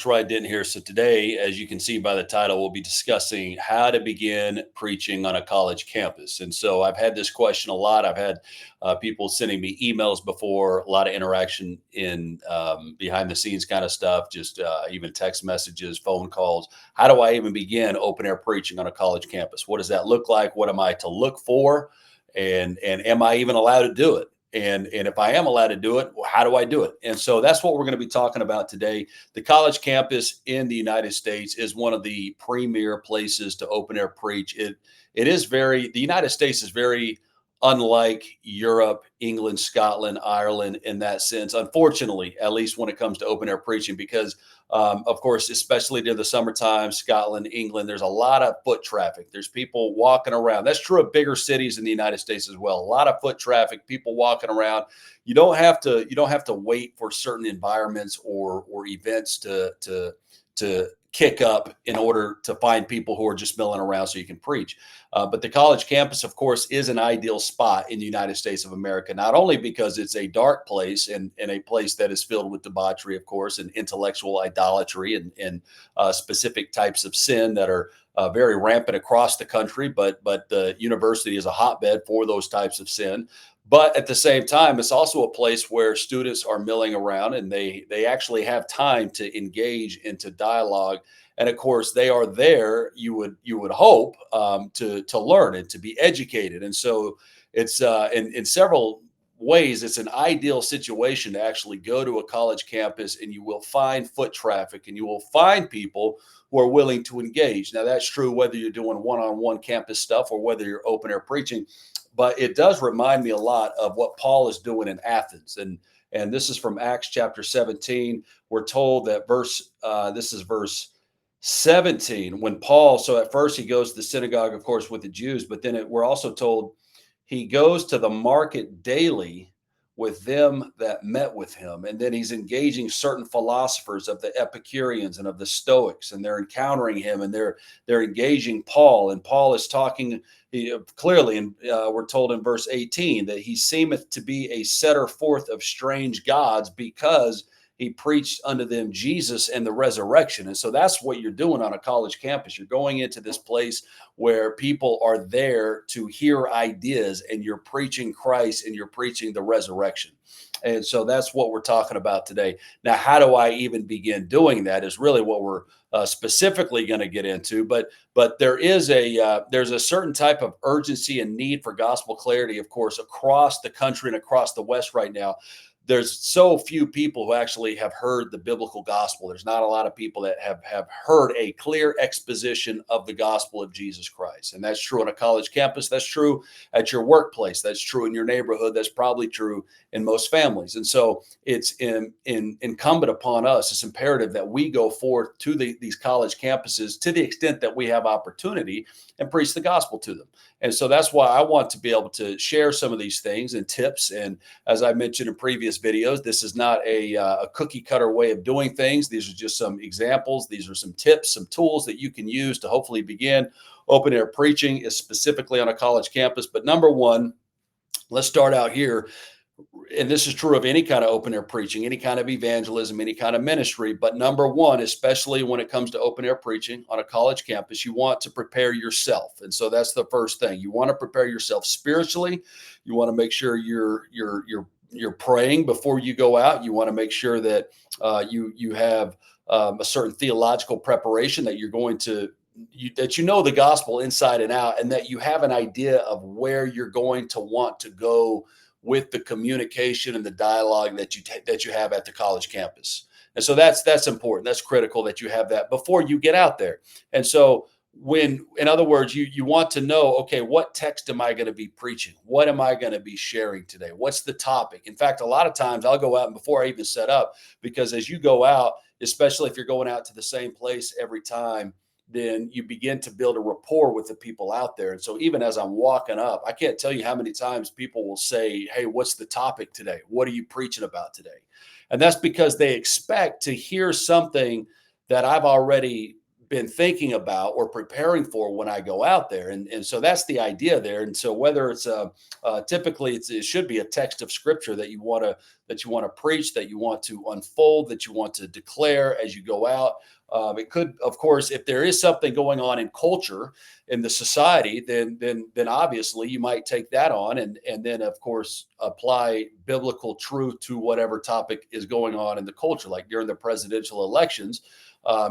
right, didn't hear. So today, as you can see by the title, we'll be discussing how to begin preaching on a college campus. And so I've had this question a lot. I've had people sending me emails before, a lot of interaction in behind the scenes kind of stuff, just even text messages, phone calls. How do I even begin open air preaching on a college campus? What does that look like? What am I to look for? And am I even allowed to do it? And if I am allowed to do it, well, how do I do it? And so that's what we're going to be talking about today. The college campus in the United States is one of the premier places to open air preach. It is very the United States is very unlike Europe, England, Scotland, Ireland in that sense. Unfortunately, at least when it comes to open air preaching, because of course, especially during the summertime, Scotland, England, there's a lot of foot traffic. There's people walking around. That's true of bigger cities in the United States as well. A lot of foot traffic, people walking around. You don't have to wait for certain environments or events to kick up in order to find people who are just milling around so you can preach. But the college campus, of course, is an ideal spot in the United States of America, not only because it's a dark place and a place that is filled with debauchery, of course, and intellectual idolatry and specific types of sin that are very rampant across the country, but the university is a hotbed for those types of sin. But at the same time, it's also a place where students are milling around and they actually have time to engage into dialogue. And of course, they are there. You would hope to learn and to be educated. And so it's in several ways, it's an ideal situation to actually go to a college campus, and you will find foot traffic and you will find people who are willing to engage. Now, that's true whether you're doing one-on-one campus stuff or whether you're open air preaching. But it does remind me a lot of what Paul is doing in Athens. And this is from Acts chapter 17. We're told that this is verse 17, when Paul, so at first he goes to the synagogue, of course, with the Jews, but then we're also told he goes to the market daily with them that met with him. And then he's engaging certain philosophers of the Epicureans and of the Stoics, and they're encountering him and they're engaging Paul. And Paul is talking clearly, and we're told in verse 18 that he seemeth to be a setter forth of strange gods, because he preached unto them Jesus and the resurrection. And so that's what you're doing on a college campus. You're going into this place where people are there to hear ideas, and you're preaching Christ and you're preaching the resurrection. And so that's what we're talking about today. Now, how do I even begin doing that is really what we're specifically going to get into. But there's a certain type of urgency and need for gospel clarity, of course, across the country and across the West right now. There's so few people who actually have heard the biblical gospel. There's not a lot of people that have heard a clear exposition of the gospel of Jesus Christ. And that's true on a college campus. That's true at your workplace. That's true in your neighborhood. That's probably true in most families. And so it's incumbent upon us. It's imperative that we go forth to these college campuses to the extent that we have opportunity and preach the gospel to them. And so that's why I want to be able to share some of these things and tips. And as I mentioned in previous videos, this is not a cookie cutter way of doing things. These are just some examples. These are some tips, some tools that you can use to hopefully begin open air preaching, is specifically on a college campus. But number one, let's start out here. And this is true of any kind of open air preaching, any kind of evangelism, any kind of ministry. But number one, especially when it comes to open air preaching on a college campus, you want to prepare yourself. And so that's the first thing. You want to prepare yourself spiritually. You want to make sure you're praying before you go out. You want to make sure that you have a certain theological preparation, that you're going to that you know the gospel inside and out, and that you have an idea of where you're going to want to go with the communication and the dialogue that you have at the college campus. And so that's important. That's critical that you have that before you get out there. And so in other words, you want to know, okay, what text am I going to be preaching? What am I going to be sharing today? What's the topic? In fact, a lot of times I'll go out and before I even set up, because as you go out, especially if you're going out to the same place every time, then you begin to build a rapport with the people out there. And so even as I'm walking up, I can't tell you how many times people will say, hey, what's the topic today? What are you preaching about today? And that's because they expect to hear something that I've already been thinking about or preparing for when I go out there. And so that's the idea there. And so whether it's typically it should be a text of scripture that you want to preach, that you want to unfold, that you want to declare as you go out. It could, of course, if there is something going on in culture in the society, then obviously you might take that on, and then of course apply biblical truth to whatever topic is going on in the culture. Like during the presidential elections,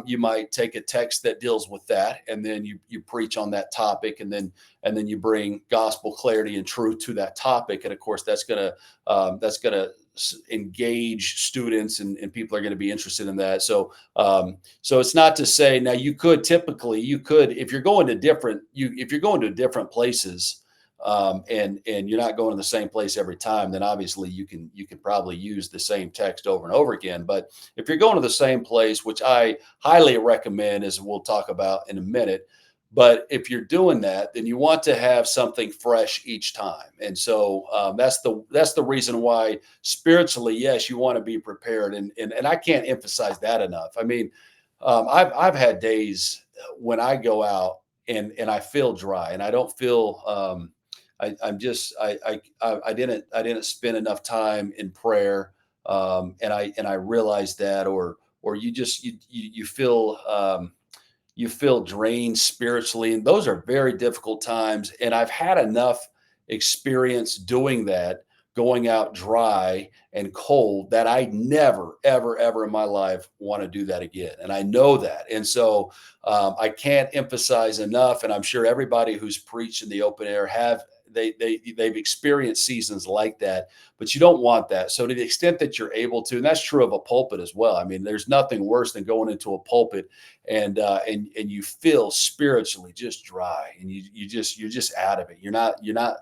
you might take a text that deals with that, and then you preach on that topic, and then you bring gospel clarity and truth to that topic, and of course that's gonna engage students, and people are going to be interested in that. So it's not to say now you could if you're going to if you're going to different places, and you're not going to the same place every time, then obviously you can probably use the same text over and over again. But if you're going to the same place, which I highly recommend, as we'll talk about in a minute, but if you're doing that, then you want to have something fresh each time. And so that's the reason why spiritually, yes, you want to be prepared. And I can't emphasize that enough. I mean, I've had days when I go out and I feel dry and I don't feel I'm just I didn't spend enough time in prayer, and I realized that, or you feel you feel drained spiritually, and those are very difficult times. And I've had enough experience doing that, going out dry and cold, that I never ever ever in my life want to do that again, and I know that. And so I can't emphasize enough, and I'm sure everybody who's preached in the open air they've experienced seasons like that, but you don't want that. So to the extent that you're able to, and that's true of a pulpit as well. I mean, there's nothing worse than going into a pulpit and you feel spiritually just dry, and you're just out of it. You're not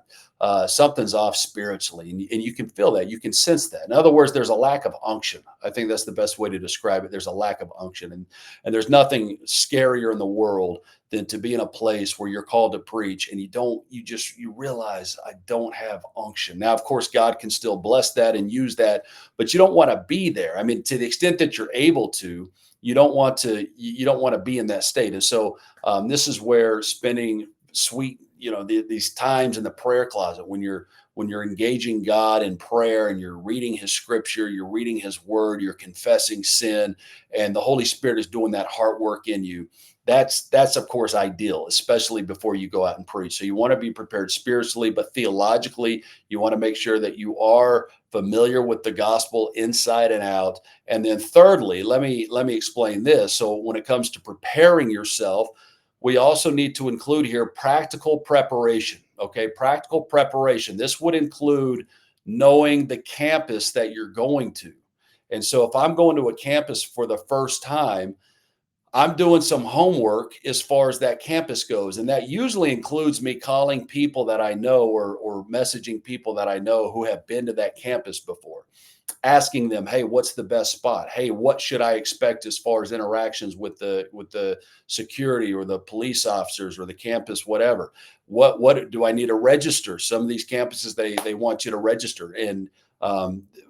something's off spiritually, and you can feel that, you can sense that. In other words, there's a lack of unction. I think that's the best way to describe it. There's a lack of unction, and there's nothing scarier in the world than to be in a place where you're called to preach and you realize I don't have unction. Now, of course, God can still bless that and use that, but you don't want to be there. I mean, to the extent that you're able to, you don't want to be in that state. And so this is where spending these times in the prayer closet, when you're engaging God in prayer and you're reading his scripture, you're reading his word, you're confessing sin, and the Holy Spirit is doing that heart work in you. That's of course ideal, especially before you go out and preach. So you want to be prepared spiritually, but theologically, you want to make sure that you are familiar with the gospel inside and out. And then thirdly, let me explain this. So when it comes to preparing yourself, we also need to include here practical preparation. Okay, practical preparation. This would include knowing the campus that you're going to. And so if I'm going to a campus for the first time, I'm doing some homework as far as that campus goes. And that usually includes me calling people that I know, or messaging people that I know who have been to that campus before, asking them, hey, what's the best spot? Hey, what should I expect as far as interactions with the security or the police officers or the campus, whatever? What do I need to register? Some of these campuses, they want you to register, and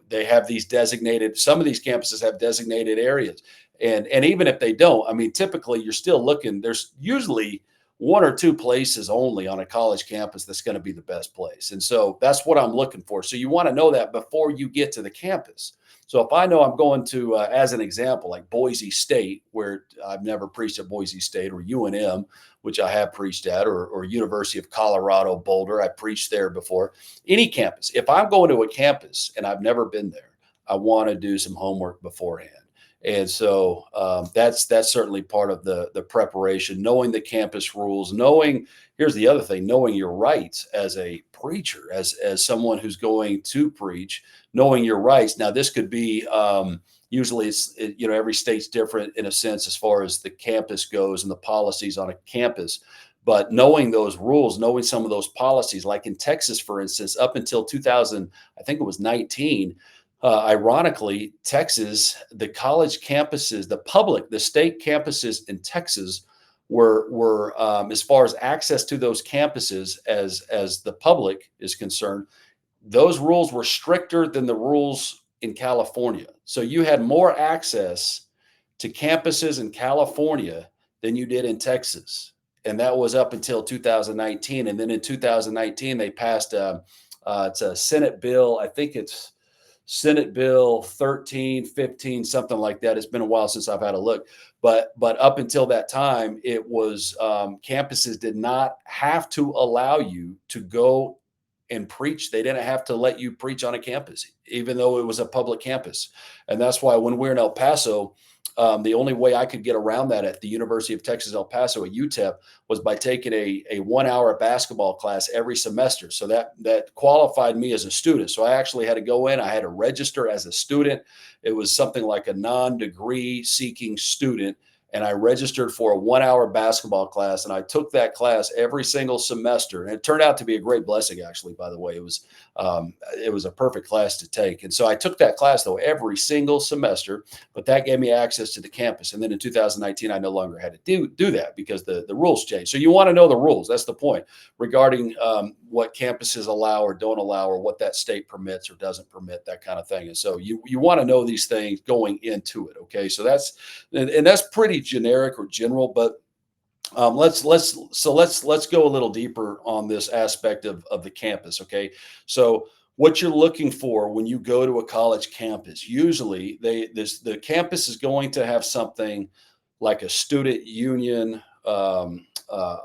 they have these designated. Some of these campuses have designated areas, and even if they don't, I mean, typically you're still looking. There's usually one or two places only on a college campus that's going to be the best place. And so that's what I'm looking for. So you want to know that before you get to the campus. So if I know I'm going to, as an example, like Boise State, where I've never preached at Boise State, or UNM, which I have preached at, or University of Colorado Boulder, I preached there before. Any campus. If I'm going to a campus and I've never been there, I want to do some homework beforehand. And so that's certainly part of the preparation, knowing the campus rules, knowing, here's the other thing, knowing your rights as a preacher, as someone who's going to preach, knowing your rights. Now, this could be usually every state's different in a sense as far as the campus goes and the policies on a campus. But knowing those rules, knowing some of those policies, like in Texas, for instance, up until 2000, I think it was 19. Ironically, Texas, the college campuses, the state campuses in Texas were as far as access to those campuses as the public is concerned, those rules were stricter than the rules in California. So you had more access to campuses in California than you did in Texas. And that was up until 2019. And then in 2019, they passed it's a Senate bill. I think it's Senate Bill 13, 15, something like that. It's been a while since I've had a look, but up until that time, it was campuses did not have to allow you to go and preach. They didn't have to let you preach on a campus, even though it was a public campus. And that's why when we're in El Paso, the only way I could get around that at the University of Texas El Paso at UTEP was by taking a 1 hour basketball class every semester. So that qualified me as a student. So I actually had to go in. I had to register as a student. It was something like a non-degree seeking student, and I registered for a 1 hour basketball class, and I took that class every single semester. And it turned out to be a great blessing, actually. By the way, it was a perfect class to take. And so I took that class though every single semester, but that gave me access to the campus. And then in 2019, I no longer had to do that because the rules changed. So you want to know the rules. That's the point regarding what campuses allow or don't allow, or what that state permits or doesn't permit, that kind of thing. And so you want to know these things going into it. Okay, so that's pretty generic or general, but let's go a little deeper on this aspect of the campus. Okay, so what you're looking for when you go to a college campus, usually the campus is going to have something like a student union,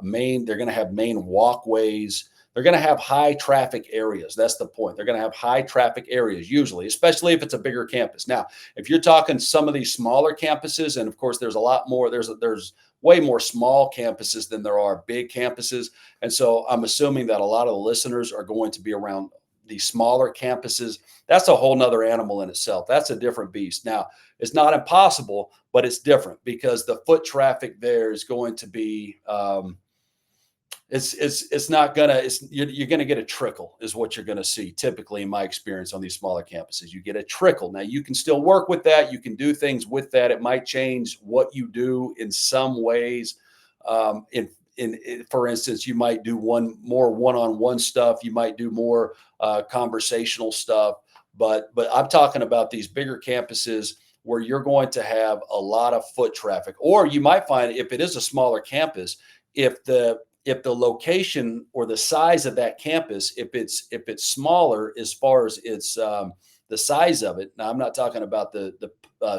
main. They're going to have main walkways. They're going to have high traffic areas. That's the point. They're going to have high traffic areas usually, especially if it's a bigger campus. Now, if you're talking some of these smaller campuses, and of course there's a lot more, there's way more small campuses than there are big campuses. And so I'm assuming that a lot of the listeners are going to be around these smaller campuses. That's a whole nother animal in itself. That's a different beast. Now, it's not impossible, but it's different because the foot traffic there is going to be, it's not gonna you're gonna get a trickle is what you're gonna see typically in my experience on these smaller campuses. You get a trickle. Now you can still work with that. You can do things with that. It might change what you do in some ways. For instance, you might do more one-on-one stuff. You might do more conversational stuff. But I'm talking about these bigger campuses where you're going to have a lot of foot traffic, or you might find if it is a smaller campus, if the location or the size of that campus, if it's smaller as far as its the size of it. Now, I'm not talking about the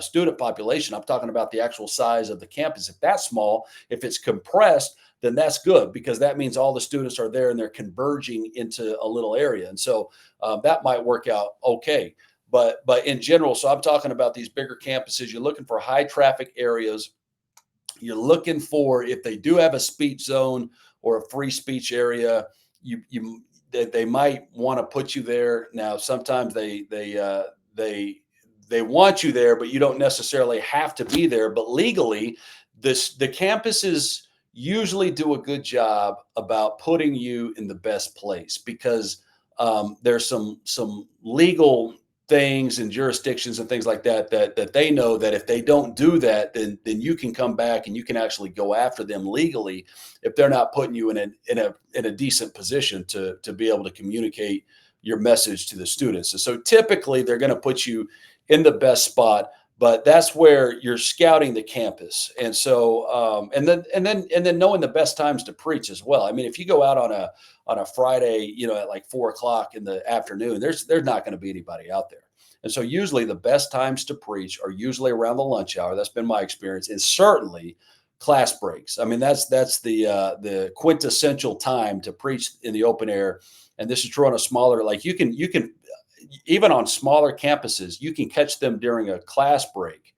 student population. I'm talking about the actual size of the campus. If that's small, if it's compressed, then that's good because that means all the students are there and they're converging into a little area. And so that might work out okay. But in general, so I'm talking about these bigger campuses. You're looking for high traffic areas. You're looking for, if they do have a speech zone or a free speech area, they might want to put you there. Now, sometimes they want you there, but you don't necessarily have to be there. But legally, the campuses usually do a good job about putting you in the best place because there's some legal things and jurisdictions and things like that they know that if they don't do that, then you can come back and you can actually go after them legally if they're not putting you in a decent position to be able to communicate your message to the students. And so typically they're going to put you in the best spot, but that's where you're scouting the campus. And so and then knowing the best times to preach as well. I mean, if you go out on a Friday, at like 4 o'clock in the afternoon, there's not going to be anybody out there. And so usually the best times to preach are usually around the lunch hour. That's been my experience. And certainly class breaks. I mean, that's the quintessential time to preach in the open air. And this is true on a smaller, like you can even on smaller campuses, you can catch them during a class break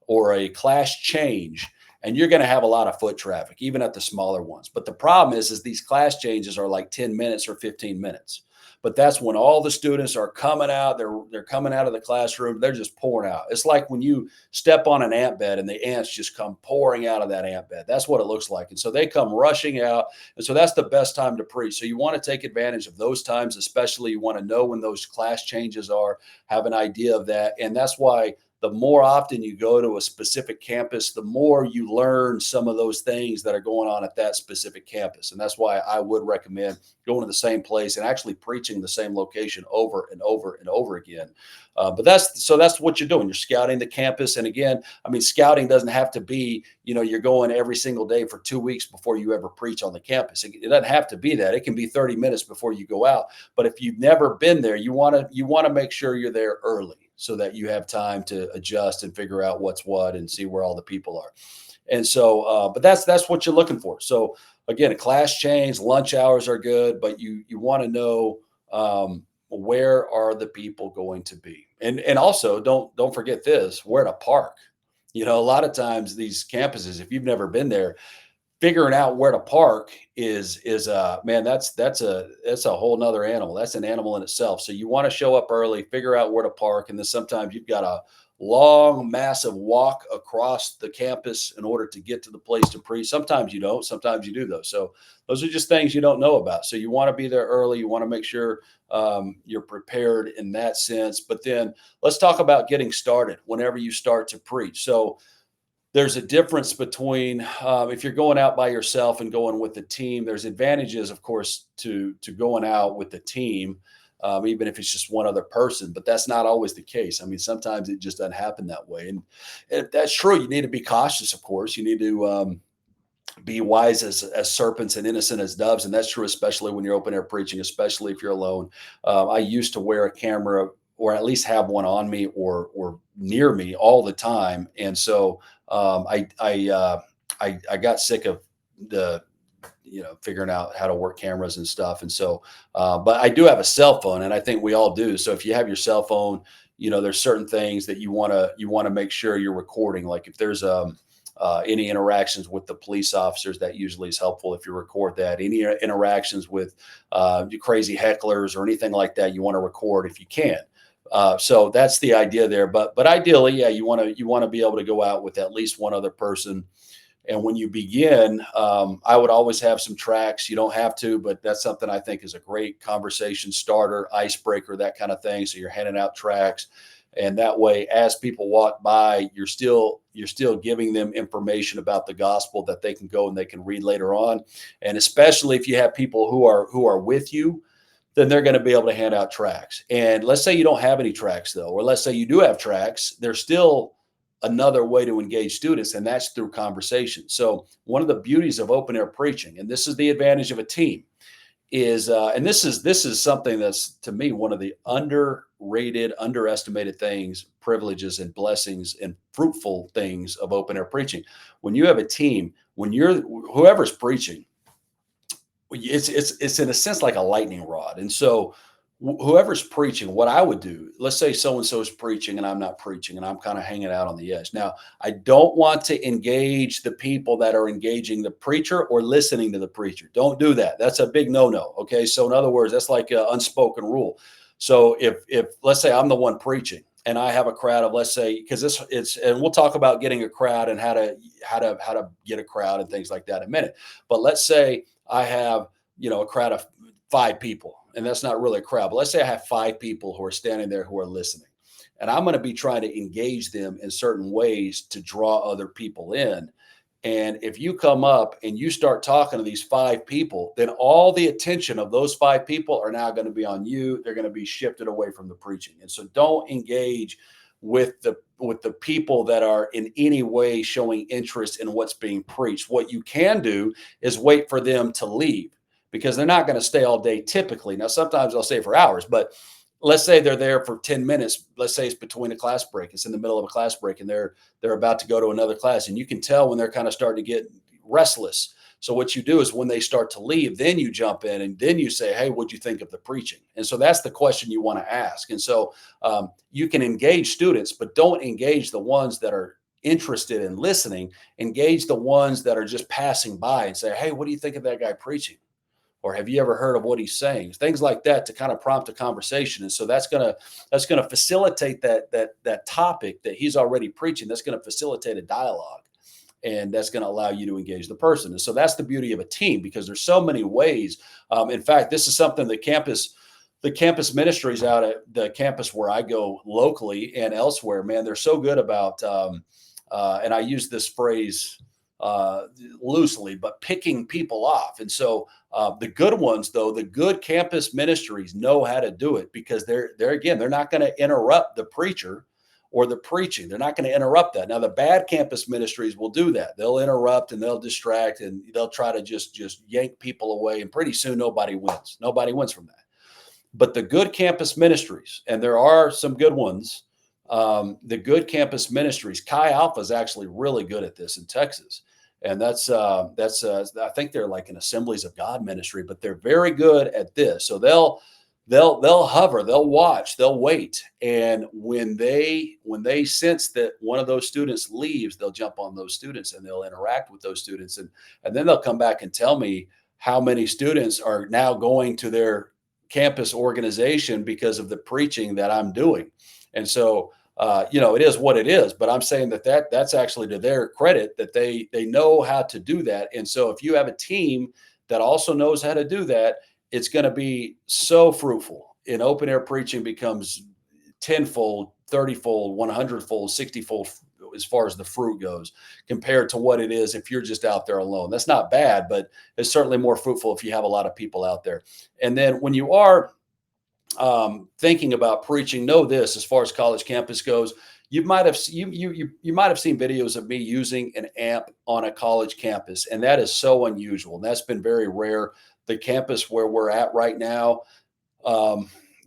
or a class change, and you're going to have a lot of foot traffic, even at the smaller ones. But the problem is these class changes are like 10 minutes or 15 minutes. But that's when all the students are coming out. They're coming out of the classroom. They're just pouring out. It's like when you step on an ant bed and the ants just come pouring out of that ant bed. That's what it looks like. And so they come rushing out. And so that's the best time to preach. So you want to take advantage of those times, especially you want to know when those class changes are, have an idea of that. And that's why the more often you go to a specific campus, the more you learn some of those things that are going on at that specific campus. And that's why I would recommend going to the same place and actually preaching the same location over and over and over again. But that's what you're doing. You're scouting the campus. And again, I mean, scouting doesn't have to be you're going every single day for 2 weeks before you ever preach on the campus. It doesn't have to be that. It can be 30 minutes before you go out. But if you've never been there, you want to make sure you're there early so that you have time to adjust and figure out what's what and see where all the people are. And so, but that's what you're looking for. So again, a class change, lunch hours are good, but you want to know, where are the people going to be, and also don't forget this, where to park. A lot of times these campuses, if you've never been there, figuring out where to park is man, that's a whole nother animal. That's an animal in itself. So you want to show up early, figure out where to park, and then sometimes you've got a long, massive walk across the campus in order to get to the place to preach. Sometimes you don't, sometimes you do though. So those are just things you don't know about. So you want to be there early. You want to make sure you're prepared in that sense. But then let's talk about getting started whenever you start to preach. So there's a difference between, if you're going out by yourself and going with the team. There's advantages, of course, to going out with the team, even if it's just one other person. But that's not always the case. I mean, sometimes it just doesn't happen that way. And if that's true, you need to be cautious. Of course, you need to be wise as serpents and innocent as doves, and that's true especially when you're open air preaching, especially if you're alone. I used to wear a camera, or at least have one on me or near me all the time, and so I got sick of the figuring out how to work cameras and stuff. And so, but I do have a cell phone, and I think we all do. So if you have your cell phone, there's certain things that you want to make sure you're recording. Like if there's any interactions with the police officers, that usually is helpful if you record that. Any interactions with crazy hecklers or anything like that, you want to record if you can. So that's the idea there. But ideally, yeah, you want to be able to go out with at least one other person. And when you begin, I would always have some tracks. You don't have to, but that's something I think is a great conversation starter, icebreaker, that kind of thing. So you're handing out tracks, and that way, as people walk by, you're still giving them information about the gospel that they can go and they can read later on. And especially if you have people who are with you, then they're going to be able to hand out tracks. And let's say you don't have any tracks though, or let's say you do have tracks, there's still another way to engage students, and that's through conversation. So one of the beauties of open air preaching, and this is the advantage of a team, is and this is something that's, to me, one of the underrated, underestimated things, privileges and blessings and fruitful things of open air preaching. When you have a team, when you're whoever's preaching, it's in a sense like a lightning rod. And so whoever's preaching, what I would do, let's say so and so is preaching and I'm not preaching, and I'm kind of hanging out on the edge. Now, I don't want to engage the people that are engaging the preacher or listening to the preacher. Don't do that. That's a big no-no. Okay. So in other words, that's like an unspoken rule. So if let's say I'm the one preaching and I have a crowd of, let's say, because and we'll talk about getting a crowd and how to get a crowd and things like that in a minute. But let's say I have, a crowd of 5 people, and that's not really a crowd, but let's say I have 5 people who are standing there who are listening, and I'm going to be trying to engage them in certain ways to draw other people in. And if you come up and you start talking to these 5 people, then all the attention of those 5 people are now going to be on you. They're going to be shifted away from the preaching. And so don't engage with the people that are in any way showing interest in what's being preached. What you can do is wait for them to leave, because they're not going to stay all day typically. Now, sometimes they'll stay for hours, but let's say they're there for 10 minutes. Let's say it's between a class break. It's in the middle of a class break, and they're about to go to another class. And you can tell when they're kind of starting to get restless. So what you do is when they start to leave, then you jump in and then you say, hey, what'd you think of the preaching? And so that's the question you want to ask. And so you can engage students, but don't engage the ones that are interested in listening. Engage the ones that are just passing by and say, hey, what do you think of that guy preaching? Or have you ever heard of what he's saying? Things like that to kind of prompt a conversation. And so that's gonna facilitate that topic that he's already preaching. That's going to facilitate a dialogue, and that's going to allow you to engage the person. And so that's the beauty of a team, because there's so many ways. In fact, this is something the campus ministries out at the campus where I go locally and elsewhere, man, they're so good about, and I use this phrase loosely, but picking people off. And so the good ones, though, the good campus ministries know how to do it, because they're not going to interrupt the preacher or the preaching. They're not going to interrupt that. Now, the bad campus ministries will do that. They'll interrupt and they'll distract and they'll try to just yank people away. And pretty soon, nobody wins. Nobody wins from that. But the good campus ministries, and there are some good ones, the good campus ministries, Chi Alpha is actually really good at this in Texas. And I think they're like an Assemblies of God ministry, but they're very good at this. So they'll hover, they'll watch, they'll wait, and when they sense that one of those students leaves, they'll jump on those students and they'll interact with those students, and then they'll come back and tell me how many students are now going to their campus organization because of the preaching that I'm doing. And so it is what it is, but I'm saying that's actually to their credit that they know how to do that. And so if you have a team that also knows how to do that, it's going to be so fruitful. In open air preaching becomes tenfold, 30-fold, 100-fold, 60-fold as far as the fruit goes compared to what it is if you're just out there alone. That's not bad, but it's certainly more fruitful if you have a lot of people out there. And then when you are thinking about preaching, know this: as far as college campus goes, you might have seen videos of me using an amp on a college campus, and that is so unusual. And that's been very rare. The campus where we're at right now,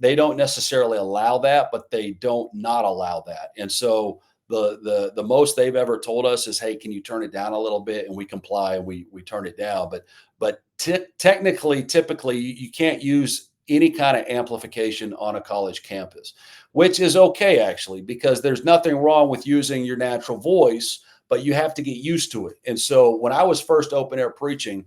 they don't necessarily allow that, but they don't not allow that. And so the most they've ever told us is, "Hey, can you turn it down a little bit?" And we comply and we turn it down. But typically, you can't use any kind of amplification on a college campus, which is okay actually, because there's nothing wrong with using your natural voice, but you have to get used to it. And so when I was first open air preaching,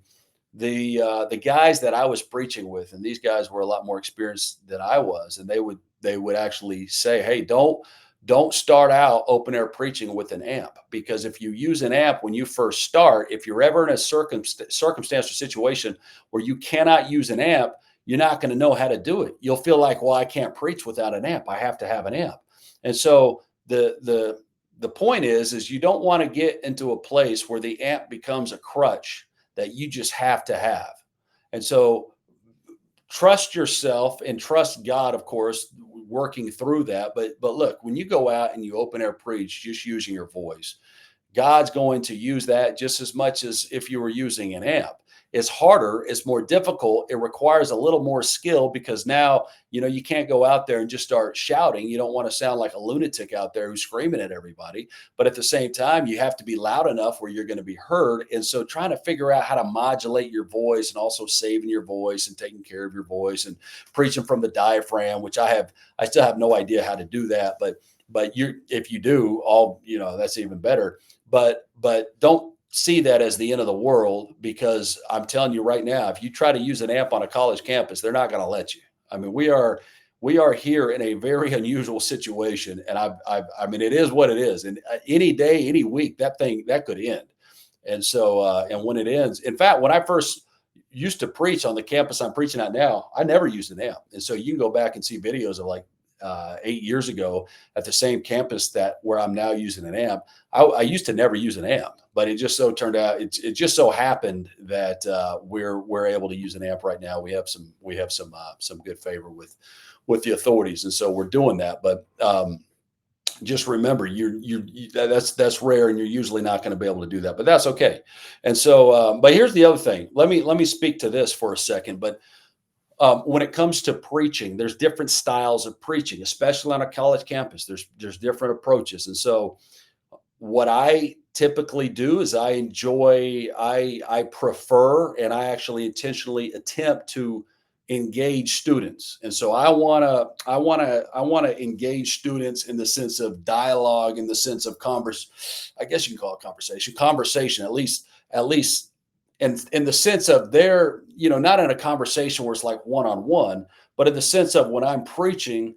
the guys that I was preaching with, and these guys were a lot more experienced than I was, and they would actually say, "Hey, don't start out open air preaching with an amp, because if you use an amp when you first start, if you're ever in a circumstance or situation where you cannot use an amp, you're not going to know how to do it. You'll feel like, well, I can't preach without an amp. I have to have an amp." And so the point is you don't want to get into a place where the amp becomes a crutch that you just have to have. And so trust yourself and trust God, of course, working through that. But look, when you go out and you open air preach just using your voice, God's going to use that just as much as if you were using an amp. It's harder, it's more difficult, it requires a little more skill, because now, you can't go out there and just start shouting. You don't want to sound like a lunatic out there who's screaming at everybody. But at the same time, you have to be loud enough where you're going to be heard. And so trying to figure out how to modulate your voice and also saving your voice and taking care of your voice and preaching from the diaphragm, which I still have no idea how to do that. But if you do, that's even better. But don't see that as the end of the world, because I'm telling you right now, if you try to use an amp on a college campus, they're not going to let you. I mean, we are here in a very unusual situation, and I mean, it is what it is. And any day, any week, that could end. And so, and when it ends, in fact, when I first used to preach on the campus I'm preaching at now, I never used an amp. And so you can go back and see videos of like 8 years ago at the same campus where I'm now using an amp. I used to never use an amp, but it just so turned out, it just so happened that we're able to use an amp right now. We have some good favor with the authorities, and so we're doing that. But just remember, that's rare, and you're usually not going to be able to do that, but that's okay. And so, but here's the other thing. Let me speak to this for a second. But when it comes to preaching, there's different styles of preaching, especially on a college campus. There's different approaches. And so what I typically do is I prefer, and I actually intentionally attempt to engage students. And so I want to engage students in the sense of dialogue, in the sense of I guess you can call it conversation, at least in the sense of they're, not in a conversation where it's like one-on-one, but in the sense of when I'm preaching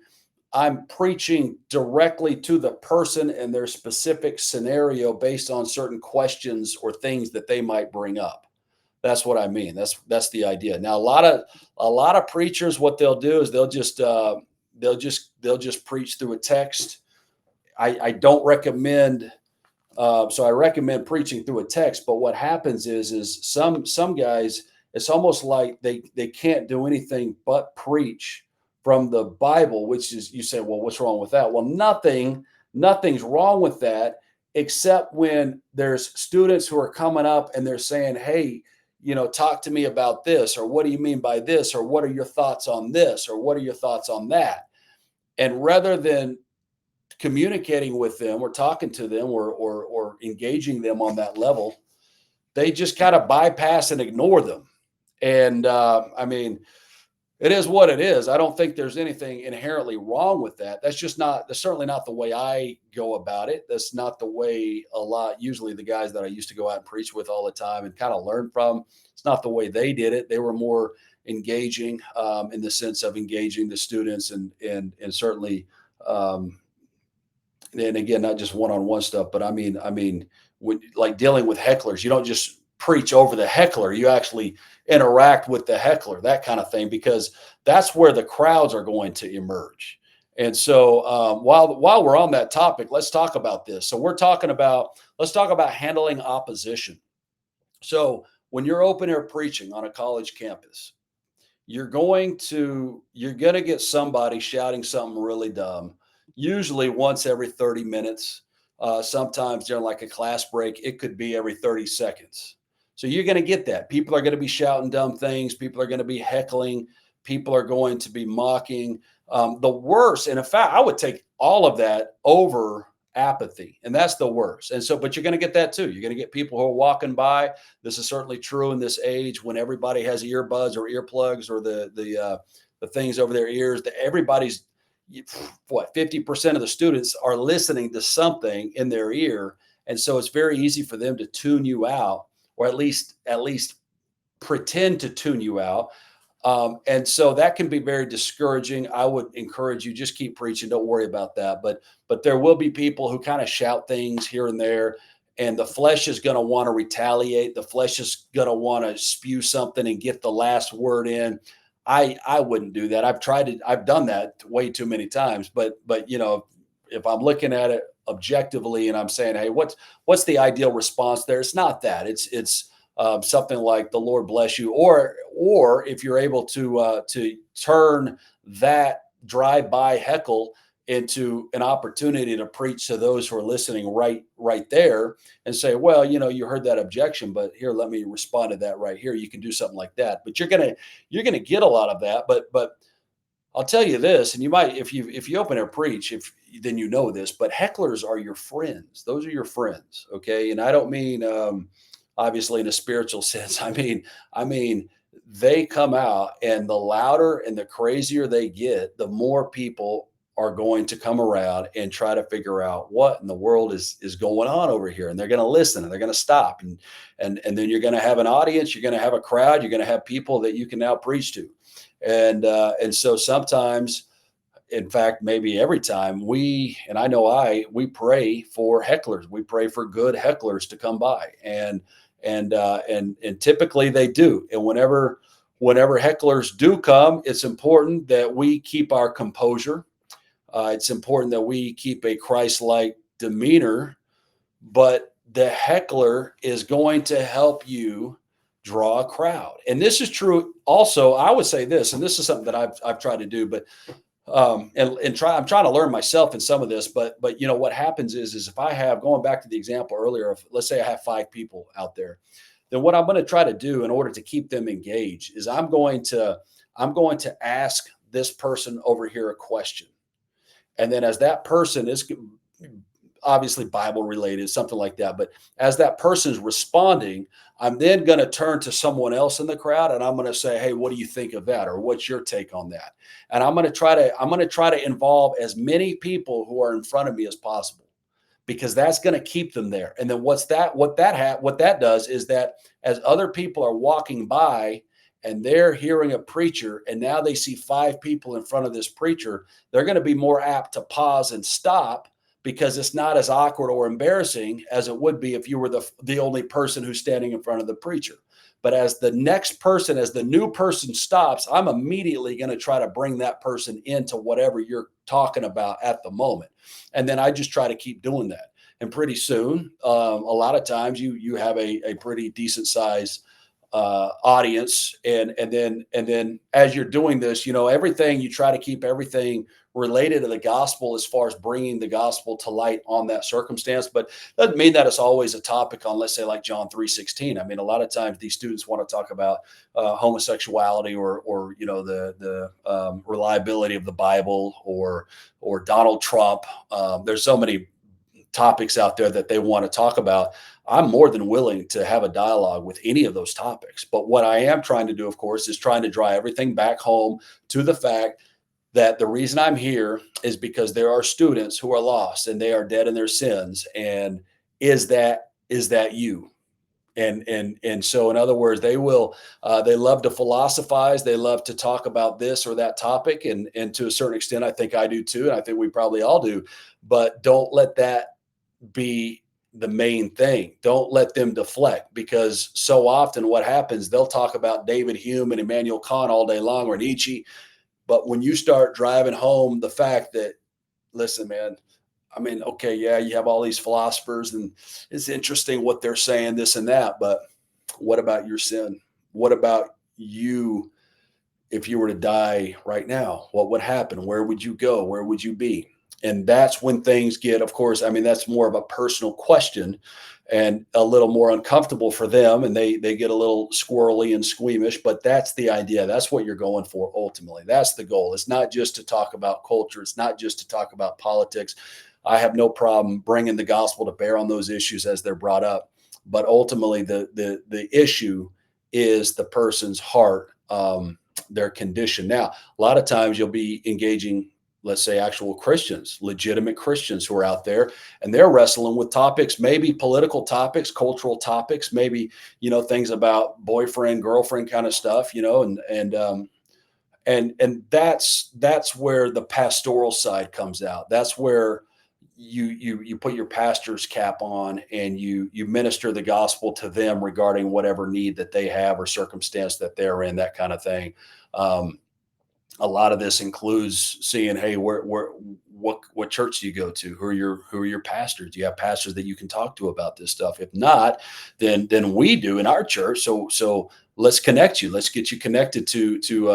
directly to the person and their specific scenario based on certain questions or things that they might bring up. That's what I mean. That's the idea. Now, a lot of preachers, what they'll do is they'll just preach through a text. I don't recommend. So I recommend preaching through a text. But what happens is some guys, it's almost like they can't do anything but preach from the Bible, which is, you say, well, what's wrong with that? Well, nothing Nothing's wrong with that, except when there's students who are coming up and they're saying, hey, talk to me about this, or what do you mean by this, or what are your thoughts on this, or what are your thoughts on that? And rather than communicating with them or talking to them or engaging them on that level, they just kind of bypass and ignore them. And I mean, it is what it is. I don't think there's anything inherently wrong with that. That's certainly not the way I go about it. That's not the way usually the guys that I used to go out and preach with all the time and kind of learn from, it's not the way they did it. They were more engaging, in the sense of engaging the students, and certainly, um, and again, not just one-on-one stuff, but I mean, when like dealing with hecklers, you don't just preach over the heckler, you actually interact with the heckler, that kind of thing, because that's where the crowds are going to emerge. And so, while we're on that topic, let's talk about this. So let's talk about handling opposition. So when you're open air preaching on a college campus, you're going to get somebody shouting something really dumb, usually once every 30 minutes. Sometimes during like a class break, it could be every 30 seconds. So you're going to get that. People are going to be shouting dumb things. People are going to be heckling. People are going to be mocking. The worst, and in fact, I would take all of that over apathy, and that's the worst. And so, but you're going to get that too. You're going to get people who are walking by. This is certainly true in this age when everybody has earbuds or earplugs or the things over their ears. That everybody's, what, 50% of the students are listening to something in their ear, and so it's very easy for them to tune you out, or at least pretend to tune you out. And so that can be very discouraging. I would encourage you, just keep preaching. Don't worry about that. But there will be people who kind of shout things here and there, and the flesh is going to want to retaliate. The flesh is going to want to spew something and get the last word in. I wouldn't do that. I've done that way too many times. But if I'm looking at it objectively and I'm saying, hey, what's the ideal response there? It's not that. It's something like "the Lord bless you," or if you're able to turn that drive-by heckle into an opportunity to preach to those who are listening right there, and say, well, you heard that objection, but here, let me respond to that right here. You can do something like that, but you're gonna get a lot of that. But I'll tell you this, and you might, if you open air preach, if then this, but hecklers are your friends. Those are your friends, okay? And I don't mean, obviously in a spiritual sense. I mean they come out, and the louder and the crazier they get, the more people are going to come around and try to figure out what in the world is going on over here, and they're going to listen, and they're going to stop, and then you're going to have an audience, you're going to have a crowd, you're going to have people that you can now preach to. And so sometimes, in fact, maybe every time, we pray for hecklers. We pray for good hecklers to come by, and typically they do. And whenever hecklers do come, it's important that we keep our composure. It's important that we keep a Christ-like demeanor, but the heckler is going to help you draw a crowd. And this is true also. I would say this, and this is something that I've tried to do, but I'm trying to learn myself in some of this, but what happens is if I have, going back to the example earlier of, let's say I have 5 people out there, then what I'm going to try to do in order to keep them engaged is I'm going to ask this person over here a question. And then as that person is obviously Bible related, something like that. But as that person's responding, I'm then going to turn to someone else in the crowd, and I'm going to say, "Hey, what do you think of that?" Or "What's your take on that?" And I'm going to try to involve as many people who are in front of me as possible, because that's going to keep them there. And then what that does is that as other people are walking by and they're hearing a preacher, and now they see 5 people in front of this preacher, they're going to be more apt to pause and stop, because it's not as awkward or embarrassing as it would be if you were the only person who's standing in front of the preacher. But as the new person stops, I'm immediately going to try to bring that person into whatever you're talking about at the moment. And then I just try to keep doing that. And pretty soon, a lot of times you have a pretty decent size audience, and then as you're doing this, everything, you try to keep everything related to the gospel as far as bringing the gospel to light on that circumstance. But doesn't mean that it's always a topic on, let's say, like John 3:16. I mean, a lot of times these students want to talk about homosexuality, or the reliability of the Bible, or Donald Trump. There's so many topics out there that they want to talk about. I'm more than willing to have a dialogue with any of those topics. But what I am trying to do, of course, is trying to draw everything back home to the fact that the reason I'm here is because there are students who are lost and they are dead in their sins. And is that you? And so, in other words, they love to philosophize, they love to talk about this or that topic, and to a certain extent, I think I do too, and I think we probably all do. But don't let that be the main thing. Don't let them deflect, because so often what happens, they'll talk about David Hume and Immanuel Kant all day long, or Nietzsche. But when you start driving home the fact that, listen, man, I mean, okay, yeah, you have all these philosophers and it's interesting what they're saying, this and that, but what about your sin? What about you? If you were to die right now, what would happen? Where would you go? Where would you be? And that's when things get, of course, I mean, that's more of a personal question and a little more uncomfortable for them. And they get a little squirrely and squeamish, but that's the idea. That's what you're going for. Ultimately, that's the goal. It's not just to talk about culture. It's not just to talk about politics. I have no problem bringing the gospel to bear on those issues as they're brought up. But ultimately, the issue is the person's heart, their condition. Now, a lot of times you'll be engaging, let's say, actual Christians, legitimate Christians who are out there, and they're wrestling with topics, maybe political topics, cultural topics, maybe, things about boyfriend, girlfriend kind of stuff, and that's where the pastoral side comes out. That's where you put your pastor's cap on, and you minister the gospel to them regarding whatever need that they have or circumstance that they're in, that kind of thing. Um, a lot of this includes seeing, hey, what church do you go to? Who are your pastors? Do you have pastors that you can talk to about this stuff? If not, then we do in our church. So let's connect you. Let's get you connected to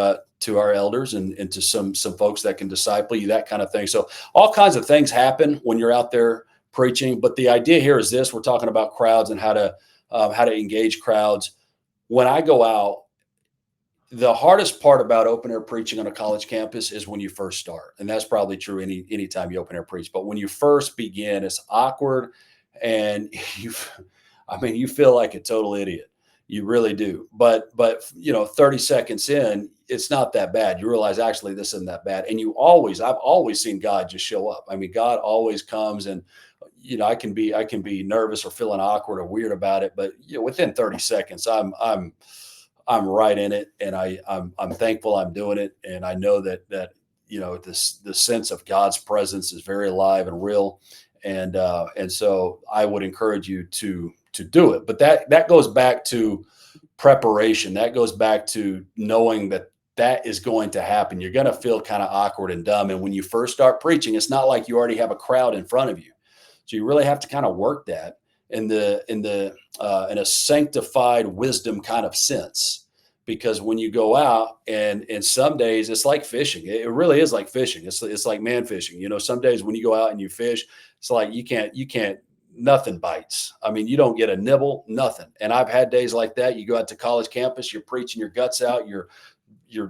our elders, and to some folks that can disciple you, that kind of thing. So all kinds of things happen when you're out there preaching. But the idea here is this: we're talking about crowds and how to engage crowds. When I go out, the hardest part about open air preaching on a college campus is when you first start. And that's probably true anytime you open air preach. But when you first begin, it's awkward, and you feel like a total idiot. You really do. But 30 seconds in, it's not that bad. You realize, actually, this isn't that bad. And I've always seen God just show up. I mean, God always comes, and I can be nervous or feeling awkward or weird about it, but within 30 seconds, I'm right in it, and I'm thankful I'm doing it, and I know that the sense of God's presence is very alive and real, and so I would encourage you to do it. But that goes back to preparation. That goes back to knowing that is going to happen. You're going to feel kind of awkward and dumb, and when you first start preaching, it's not like you already have a crowd in front of you, so you really have to kind of work that in a sanctified wisdom kind of sense. Because when you go out, and some days it's like fishing. It really is like fishing. It's like man fishing. Some days when you go out and you fish, it's like you can't, nothing bites. I mean, you don't get a nibble, nothing. And I've had days like that. You go out to college campus, you're preaching your guts out, you're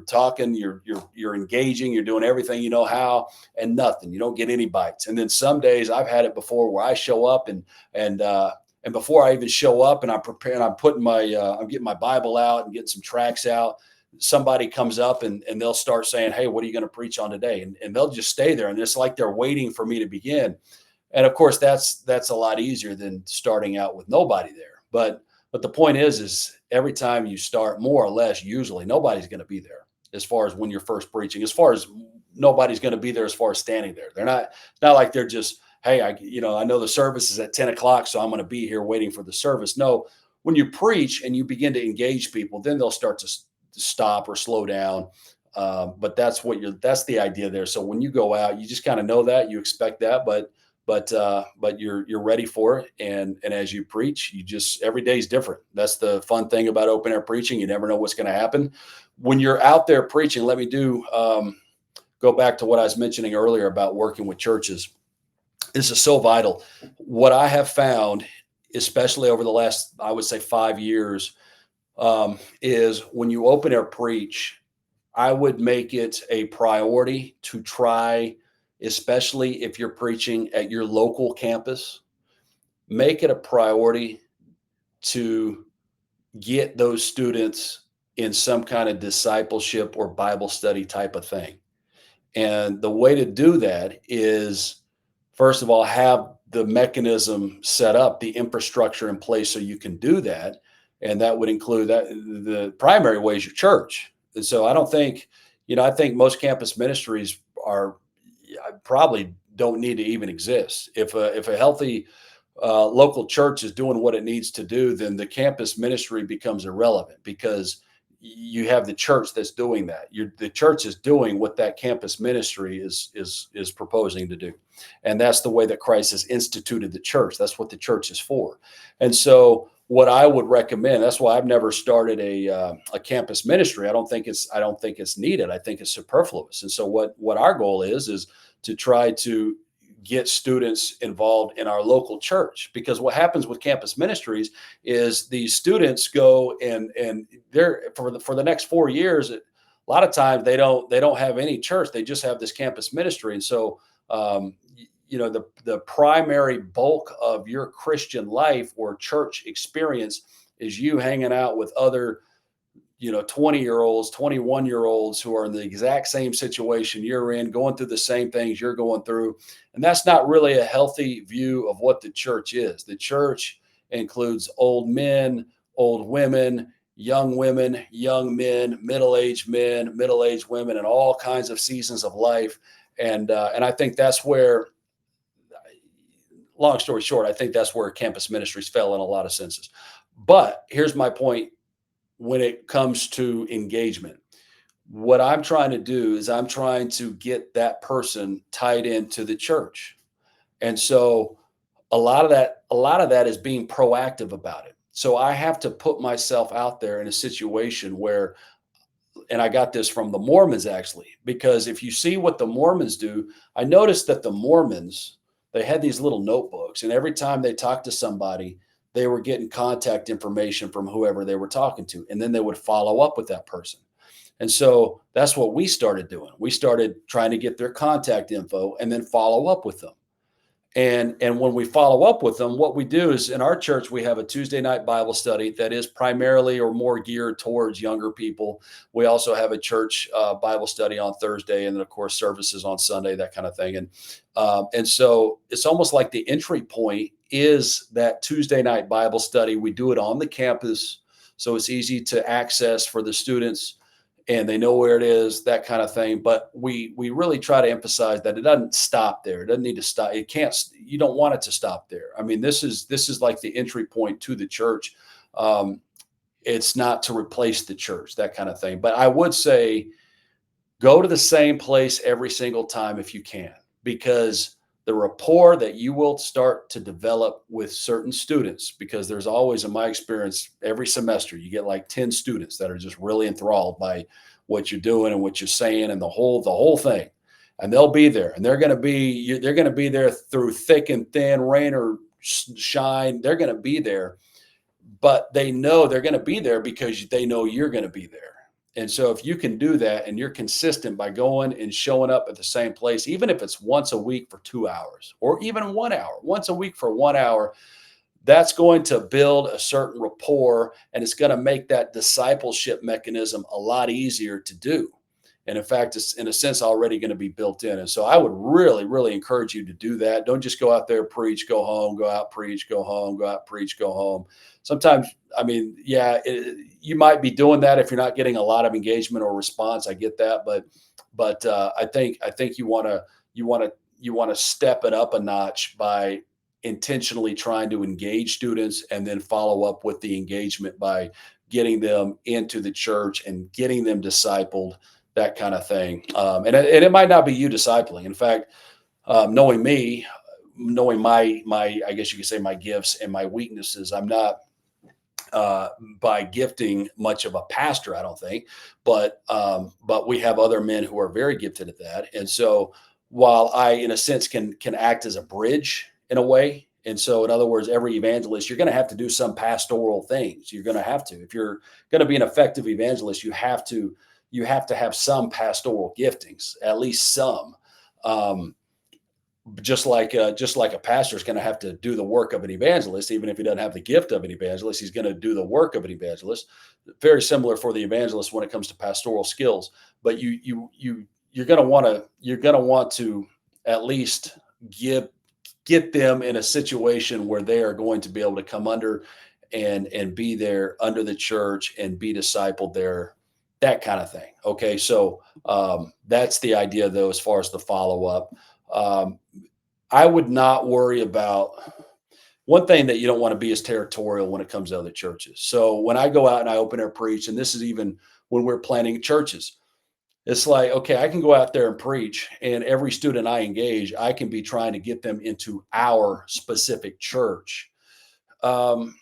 talking, you're engaging, you're doing everything you know how, and nothing. You don't get any bites. And then some days, I've had it before, where I show up, and before I even show up, and I'm preparing, I'm getting my Bible out and getting some tracts out, somebody comes up, and they'll start saying, hey, what are you going to preach on today? And they'll just stay there, and it's like they're waiting for me to begin. And of course, that's a lot easier than starting out with nobody there. But the point is every time you start, more or less, usually nobody's going to be there, as far as when you're first preaching. As far as nobody's going to be there, as far as standing there, it's not like they're just, hey, I know the service is at 10 o'clock, so I'm going to be here waiting for the service. No, when you preach and you begin to engage people, then they'll start to stop or slow down. But that's the idea there. So when you go out, you just kind of know that, you expect that, but but you're ready for it. And as you preach, you just every day is different. That's the fun thing about open air preaching. You never know what's going to happen when you're out there preaching. Let me do go back to what I was mentioning earlier about working with churches. This is so vital. What I have found, especially over the last, I would say, 5 years, is when you open air preach, I would make it a priority to try, especially if you're preaching at your local campus, make it a priority to get those students in some kind of discipleship or Bible study type of thing. And the way to do that is, first of all, have the mechanism set up, the infrastructure in place so you can do that. And that would include that the primary way is your church. And so I don't think, I think most campus ministries are probably don't need to even exist. If a healthy local church is doing what it needs to do, then the campus ministry becomes irrelevant because you have the church that's doing that. The church is doing what that campus ministry is proposing to do, and that's the way that Christ has instituted the church. That's what the church is for. And so, what I would recommend. That's why I've never started a campus ministry. I don't think it's needed. I think it's superfluous. And so, what our goal is to try to get students involved in our local church, because what happens with campus ministries is these students go and they're for the next 4 years, a lot of times they don't have any church. They just have this campus ministry. And so the primary bulk of your Christian life or church experience is you hanging out with other 20-year-olds, 21-year-olds who are in the exact same situation you're in, going through the same things you're going through. And that's not really a healthy view of what the church is. The church includes old men, old women, young men, middle-aged women, and all kinds of seasons of life. And I think that's where, long story short, I think that's where campus ministries fell in a lot of senses. But here's my point when it comes to engagement. What I'm trying to do is I'm trying to get that person tied into the church. And so a lot of that is being proactive about it. So I have to put myself out there in a situation where, and I got this from the Mormons actually, because if you see what the Mormons do, I noticed that the Mormons, they had these little notebooks, and every time they talked to somebody, they were getting contact information from whoever they were talking to, and then they would follow up with that person. And so that's what we started doing. We started trying to get their contact info and then follow up with them. And when we follow up with them, what we do is in our church, we have a Tuesday night Bible study that is primarily or more geared towards younger people. We also have a church Bible study on Thursday, and then of course services on Sunday, that kind of thing. And so it's almost like the entry point is that Tuesday night Bible study. We do it on the campus, so it's easy to access for the students, and they know where it is, that kind of thing. But we really try to emphasize that it doesn't stop there. It doesn't need to stop. It can't. You don't want it to stop there. I mean, this is like the entry point to the church. It's not to replace the church, that kind of thing. But I would say go to the same place every single time if you can, because the rapport that you will start to develop with certain students, because there's always, in my experience, every semester you get like 10 students that are just really enthralled by what you're doing and what you're saying and the whole thing. And they'll be there, and they're going to be there through thick and thin, rain or shine. They're going to be there, but they know they're going to be there because they know you're going to be there. And so if you can do that and you're consistent by going and showing up at the same place, even if it's once a week for 2 hours or even 1 hour, once a week for 1 hour, that's going to build a certain rapport, and it's going to make that discipleship mechanism a lot easier to do. And in fact, it's in a sense already going to be built in. And so I would really, really encourage you to do that. Don't just go out there, preach, go home, go out, preach, go home, go out, preach, go home. Sometimes, I mean, yeah, you might be doing that if you're not getting a lot of engagement or response. I get that, but I think you want to step it up a notch by intentionally trying to engage students and then follow up with the engagement by getting them into the church and getting them discipled, that kind of thing. And it might not be you discipling. In fact, knowing me, knowing my I guess you could say my gifts and my weaknesses, I'm not uh, by gifting much of a pastor, I don't think, but we have other men who are very gifted at that. And so while I, in a sense, can act as a bridge in a way, and so in other words, every evangelist, you're going to have to do some pastoral things. You're going to have to, if you're going to be an effective evangelist, you have to have some pastoral giftings, at least some. Um, just like a pastor is going to have to do the work of an evangelist, even if he doesn't have the gift of an evangelist, he's going to do the work of an evangelist. Very similar for the evangelist when it comes to pastoral skills. But you're going to want to at least give get them in a situation where they are going to be able to come under and be there under the church and be discipled there, that kind of thing. Okay, so that's the idea though, as far as the follow up. um, I would not worry about one thing that you don't want to be is territorial when it comes to other churches. So when I go out and I open air preach, and this is even when we're planning churches, it's like, okay, I can go out there and preach, and every student I engage, I can be trying to get them into our specific church. Um,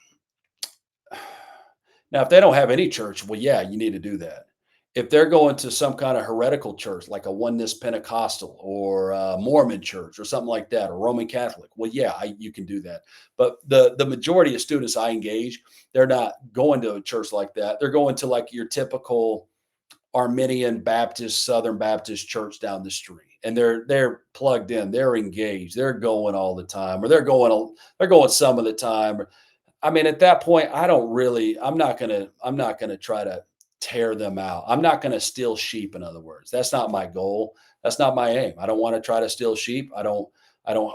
Now, if they don't have any church, well, yeah, you need to do that. If they're going to some kind of heretical church, like a oneness Pentecostal or a Mormon church or something like that, or Roman Catholic, well, yeah, you can do that. But the majority of students I engage, they're not going to a church like that. They're going to like your typical Arminian Baptist, Southern Baptist church down the street, and they're plugged in, they're engaged, they're going all the time, or they're going some of the time. I mean, at that point, I'm not gonna try to tear them out. I'm not gonna steal sheep, in other words. That's not my goal. That's not my aim. I don't want to try to steal sheep. I don't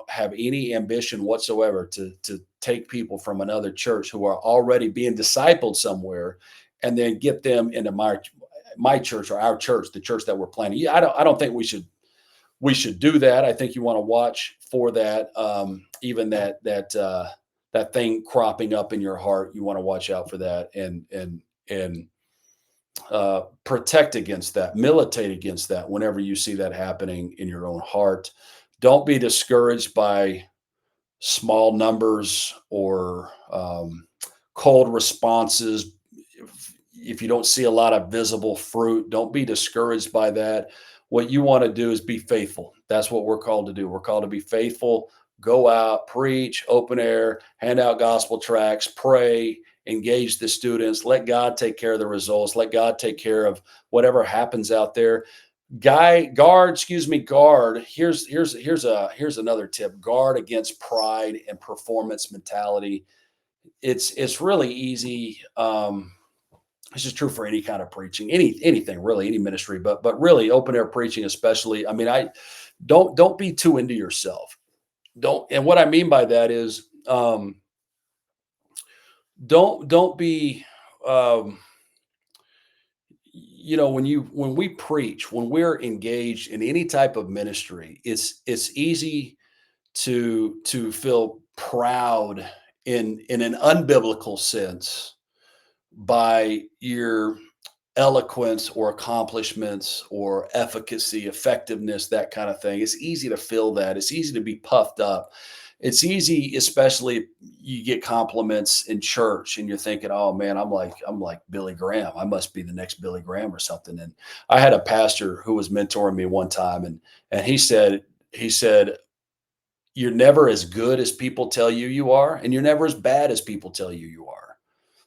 have any ambition whatsoever to take people from another church who are already being discipled somewhere and then get them into my church or our church, the church that we're planning. Yeah, I don't think we should do that. I think you want to watch for that. Even that thing cropping up in your heart, you want to watch out for that and protect against that, militate against that whenever you see that happening in your own heart. Don't be discouraged by small numbers or cold responses. If you don't see a lot of visible fruit, don't be discouraged by that. What you want to do is be faithful. That's what we're called to do. We're called to be faithful, go out, preach, open air, hand out gospel tracts, pray, engage the students, let God take care of the results, let God take care of whatever happens out there. Guard. Here's another tip. Guard against pride and performance mentality. It's really easy. This is true for any kind of preaching, anything really, any ministry, but really open air preaching, especially. I mean, I don't be too into yourself. Don't, and what I mean by that is, don't be, um, when we preach, when we're engaged in any type of ministry, it's easy to feel proud in an unbiblical sense by your eloquence or accomplishments or efficacy, effectiveness, that kind of thing. It's easy to feel that. It's easy to be puffed up. It's easy, especially if you get compliments in church and you're thinking, "Oh man, I'm like Billy Graham. I must be the next Billy Graham or something." And I had a pastor who was mentoring me one time, and he said, "You're never as good as people tell you you are, and you're never as bad as people tell you you are."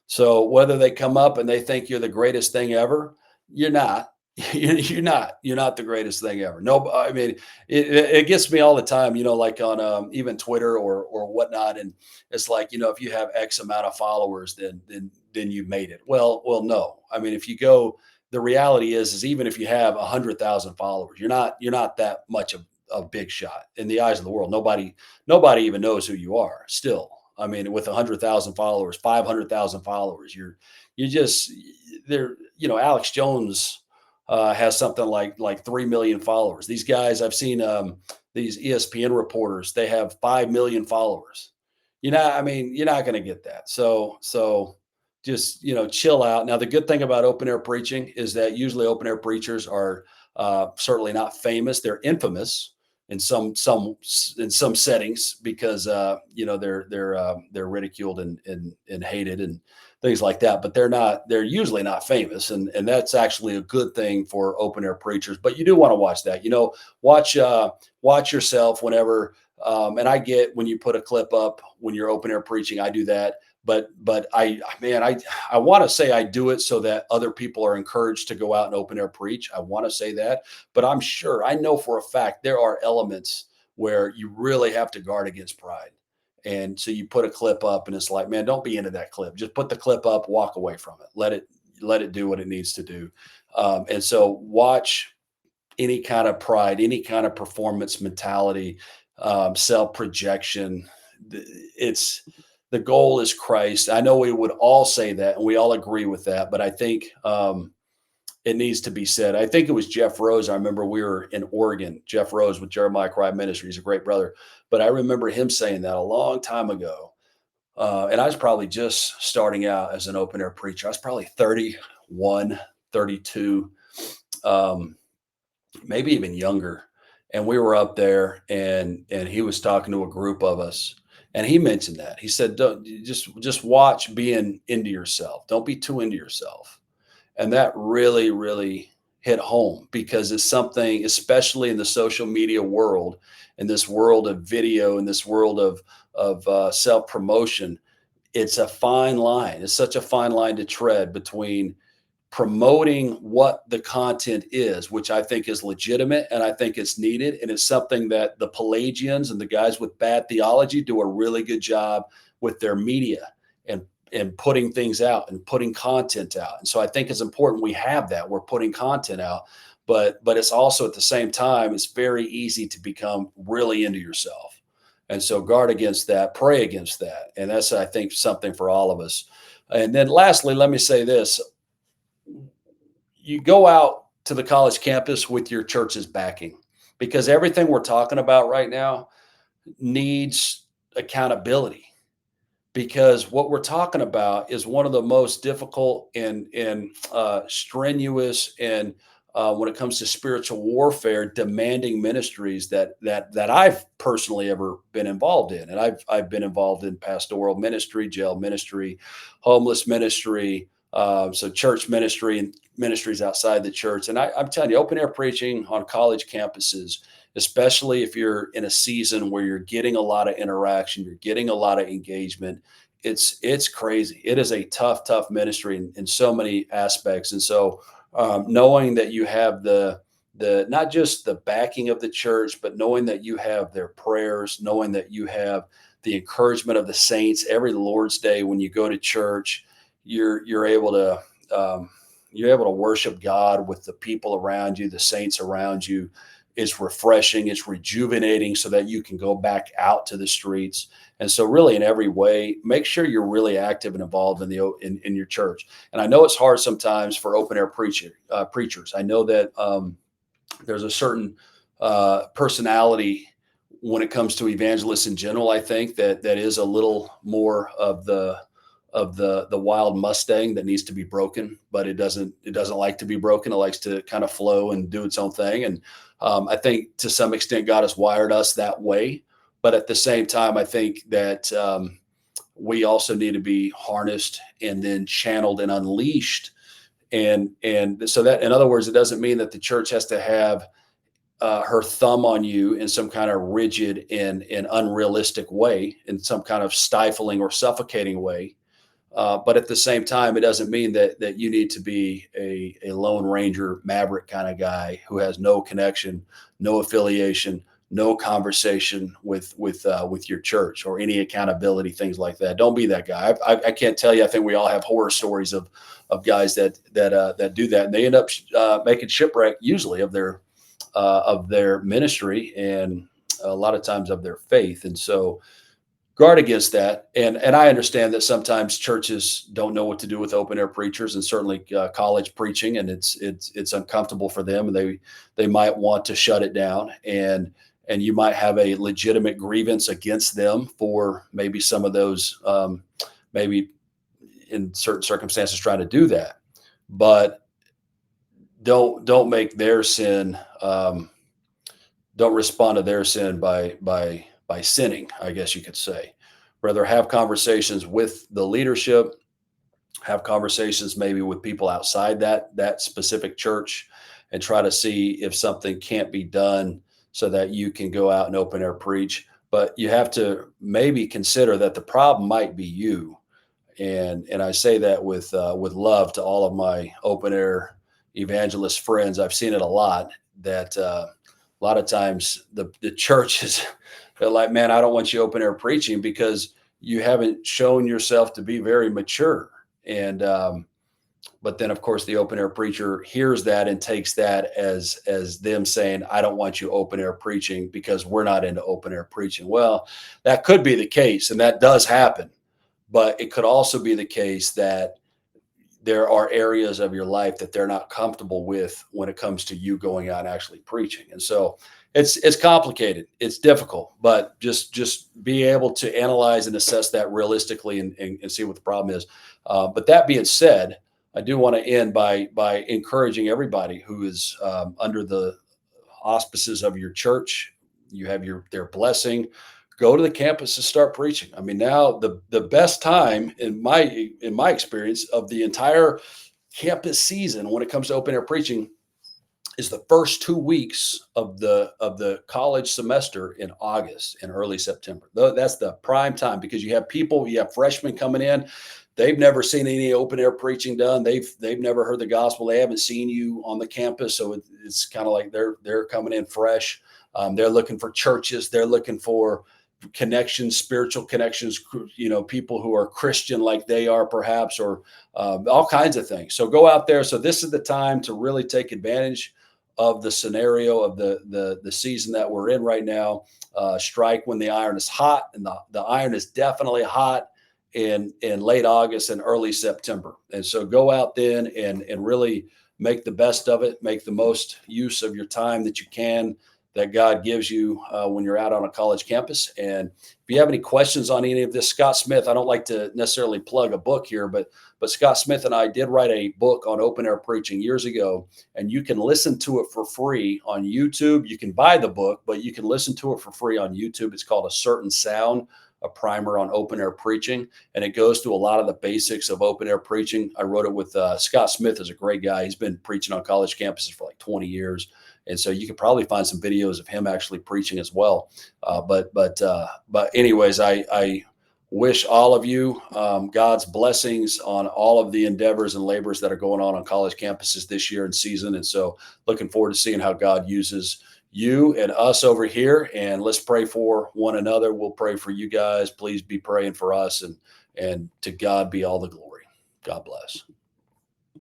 So whether they come up and they think you're the greatest thing ever, you're not. You're not. You're not the greatest thing ever. No, I mean, it gets me all the time. Like on even Twitter or whatnot, and it's like, if you have X amount of followers, then you made it. Well, no. I mean, if you go, the reality is even if you have 100,000 followers, you're not that much of a big shot in the eyes of the world. Nobody even knows who you are. Still, I mean, with 100,000 followers, 500,000 followers, you just there. Alex Jones has something like 3 million followers. These guys, I've seen these ESPN reporters. They have 5 million followers. I mean, you're not going to get that. So just chill out. Now, the good thing about open air preaching is that usually open air preachers are certainly not famous. They're infamous. in some settings because they're ridiculed and hated and things like that. But they're usually not famous, and that's actually a good thing for open air preachers. But you do want to watch that. Watch watch yourself whenever. And I get when you put a clip up when you're open air preaching, I do that. But I want to say I do it so that other people are encouraged to go out and open air preach. I want to say that, but I know for a fact there are elements where you really have to guard against pride. And so you put a clip up and it's like, man, don't be into that clip. Just put the clip up, walk away from it. Let it do what it needs to do. And so watch any kind of pride, any kind of performance mentality, self projection. It's the goal is Christ. I know we would all say that and we all agree with that, but I think it needs to be said. I think it was Jeff Rose. I remember we were in Oregon, Jeff Rose with Jeremiah Cry Ministry. He's a great brother. But I remember him saying that a long time ago. And I was probably just starting out as an open air preacher. I was probably 31, 32. Um, Maybe even younger. And we were up there and he was talking to a group of us. And he mentioned that. He said, don't just watch being into yourself. Don't be too into yourself. And that really, really hit home because it's something, especially in the social media world, in this world of video, in this world of self promotion, it's a fine line. It's such a fine line to tread between promoting what the content is, which I think is legitimate and I think it's needed. And it's something that the Pelagians and the guys with bad theology do a really good job with their media and putting things out and putting content out. And so I think it's important we have that. We're putting content out, but it's also at the same time, it's very easy to become really into yourself. And so guard against that, pray against that. And that's, I think, something for all of us. And then lastly, let me say this: you go out to the college campus with your church's backing because everything we're talking about right now needs accountability because what we're talking about is one of the most difficult and strenuous and when it comes to spiritual warfare, demanding ministries that I've personally ever been involved in, and I've been involved in pastoral ministry, jail ministry, homeless ministry, so church ministry and ministries outside the church. And I'm telling you, open air preaching on college campuses, especially if you're in a season where you're getting a lot of interaction, you're getting a lot of engagement. It's crazy. It is a tough ministry in so many aspects. And so knowing that you have the not just the backing of the church, but knowing that you have their prayers, knowing that you have the encouragement of the saints every Lord's Day when you go to church, you're able to you're able to worship God with the people around you, the saints around you. It's refreshing, it's rejuvenating so that you can go back out to the streets. And so really in every way, make sure you're really active and involved in your church. And I know it's hard sometimes for open air preachers. I know that there's a certain personality when it comes to evangelists in general. I think that is a little more of the wild Mustang that needs to be broken, but it doesn't like to be broken. It likes to kind of flow and do its own thing. And I think to some extent God has wired us that way. But at the same time, I think that we also need to be harnessed and then channeled and unleashed. And so that, in other words, it doesn't mean that the church has to have her thumb on you in some kind of rigid and unrealistic way, in some kind of stifling or suffocating way. But at the same time, it doesn't mean that you need to be a Lone Ranger maverick kind of guy who has no connection, no affiliation, no conversation with your church or any accountability, things like that. Don't be that guy. I can't tell you. I think we all have horror stories of guys that do that, and they end up making shipwreck usually of their ministry and a lot of times of their faith. And so guard against that. And I understand that sometimes churches don't know what to do with open air preachers, and certainly college preaching, and it's uncomfortable for them, and they might want to shut it down, and you might have a legitimate grievance against them for maybe some of those maybe in certain circumstances trying to do that, but don't make their sin don't respond to their sin by sinning, I guess you could say. Rather have conversations with the leadership, have conversations maybe with people outside that specific church, and try to see if something can't be done so that you can go out and open air preach. But you have to maybe consider that the problem might be you, and I say that with love to all of my open air evangelist friends. I've seen it a lot, that a lot of times the church is, they're like, man, I don't want you open air preaching because you haven't shown yourself to be very mature. And but then of course the open air preacher hears that and takes that as them saying, I don't want you open air preaching because we're not into open air preaching. Well, that could be the case, and that does happen, but it could also be the case that there are areas of your life that they're not comfortable with when it comes to you going out and actually preaching. And so it's complicated, it's difficult, but just be able to analyze and assess that realistically, and see what the problem is. But that being said, I do want to end by encouraging everybody who is under the auspices of your church. You have their blessing. Go to the campus and start preaching. I mean, now the best time in my experience of the entire campus season when it comes to open air preaching is the first 2 weeks of the college semester in August and early September. That's the prime time, because you have freshmen coming in. They've never seen any open air preaching done. They've never heard the gospel. They haven't seen you on the campus, so it's kind of like they're coming in fresh. They're looking for churches. They're looking for connections, spiritual connections. People who are Christian like they are, perhaps, or all kinds of things. So go out there. So this is the time to really take advantage of the scenario of the season that we're in right now. Strike when the iron is hot, and the iron is definitely hot in late August and early September. And so go out then and really make the best of it. Make the most use of your time that you can, that God gives you when you're out on a college campus. And if you have any questions on any of this, Scott Smith, I don't like to necessarily plug a book here, but Scott Smith and I did write a book on open air preaching years ago, and you can listen to it for free on YouTube. You can buy the book, but you can listen to it for free on YouTube. It's called A Certain Sound, a primer on open air preaching, and it goes through a lot of the basics of open air preaching. I wrote it with Scott Smith is a great guy. He's been preaching on college campuses for like 20 years. And so you could probably find some videos of him actually preaching as well. But anyways, I wish all of you God's blessings on all of the endeavors and labors that are going on college campuses this year and season. And so looking forward to seeing how God uses you and us over here. And let's pray for one another. We'll pray for you guys. Please be praying for us, and to God be all the glory. God bless.